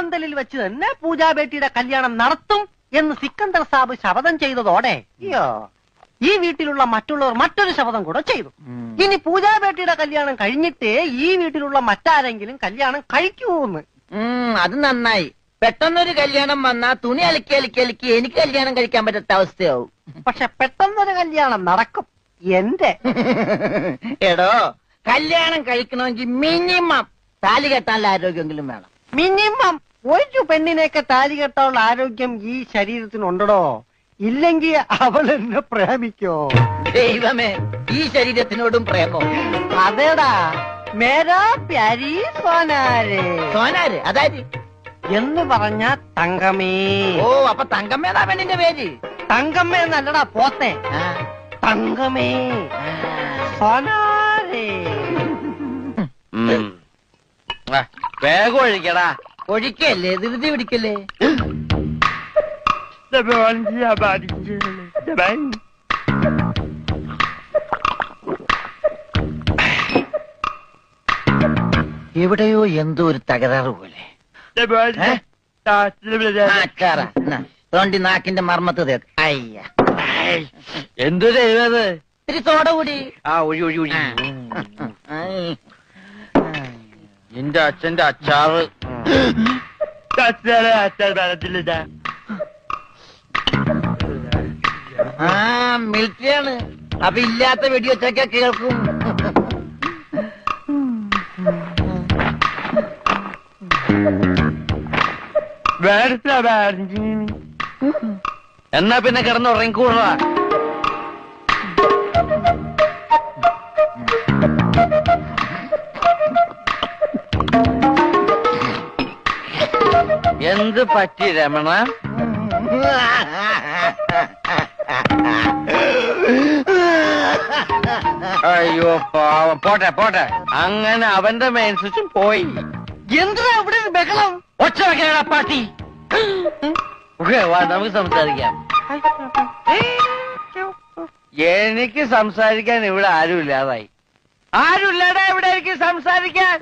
പൂജാപന്തലിൽ വെച്ച് തന്നെ പൂജാബേട്ടിയുടെ കല്യാണം നടത്തും എന്ന് സിക്കന്ദർ സാബ് ശപഥം ചെയ്തതോടെ ഈ വീട്ടിലുള്ള മറ്റുള്ളവർ മറ്റൊരു ശപഥം കൂടെ ചെയ്തു. ഇനി പൂജാബേട്ടിയുടെ കല്യാണം കഴിഞ്ഞിട്ടേ ഈ വീട്ടിലുള്ള മറ്റാരെങ്കിലും കല്യാണം കഴിക്കൂന്ന്. അത് നന്നായി. പെട്ടെന്നൊരു കല്യാണം വന്നാ തുണി അലക്കി അലക്കി അലക്കി എനിക്ക് കല്യാണം കഴിക്കാൻ പറ്റാത്ത അവസ്ഥയാവും. പക്ഷെ പെട്ടെന്നൊരു കല്യാണം നടക്കും എന്റെ. എടോ, കല്യാണം കഴിക്കണമെങ്കിൽ മിനിമം താലി കെട്ടാനുള്ള ആരോഗ്യമെങ്കിലും വേണം. മിനിമം ഒരു പെണ്ണിനെയൊക്കെ താലി കെട്ടാനുള്ള ആരോഗ്യം ഈ ശരീരത്തിനുണ്ടോ? ഇല്ലെങ്കിൽ അവൾ എന്നെ പ്രേമിക്കോ? ദൈവമേ, ഈ ശരീരത്തിനോടും പ്രേമോ? അതേടാ, മേരാ പ്യാരി സോനാരെ. സോനാര് അതായത് എന്ന് പറഞ്ഞ തങ്കമേ. ഓ, അപ്പൊ തങ്കമ്മേതാ പെണ്ണിന്റെ പേര്? തങ്കമ്മ എന്നല്ലടാ പോത്തെ, തങ്കമേ സോനാരെ. വേഗം ഒഴിക്കടാ. ഒഴിക്കല്ലേ, ധൃതി പിടിക്കല്ലേ. എവിടെയോ എന്തോ ഒരു തകരാറ് പോലെ. തോണ്ടി നാക്കിന്റെ മർമ്മത്ത് തേക്ക്. അയ്യ, എന്തു ചെയ്തത്? ഇത്തിരി സോഡ കൂടി. ആ ഒഴി ഒഴി ഒഴി. നിന്റെ അച്ഛന്റെ അച്ചാറ്. മിലിറ്ററിയാണ്. അപ്പൊ ഇല്ലാത്ത വെടിവെച്ചൊക്കെ കേൾക്കും. എന്നാ പിന്നെ കിടന്നുറങ്ങിക്കൂടാ. എന്ത് പറ്റി രമണ? അയ്യോ പാവം. പോട്ടെ പോട്ടെ. അങ്ങനെ അവന്റെ മെയിൻ സ്വിച്ചും പോയി. എന്തിനാ ഇവിടെ ഒരു ബഹളം? ഒച്ച വെക്കണ പാട്ടി. വാ, നമുക്ക് സംസാരിക്കാം. എനിക്ക് സംസാരിക്കാൻ ഇവിടെ ആരും ഇല്ലാതായി. ആരും ഇല്ലാടാ ഇവിടെ എനിക്ക് സംസാരിക്കാൻ.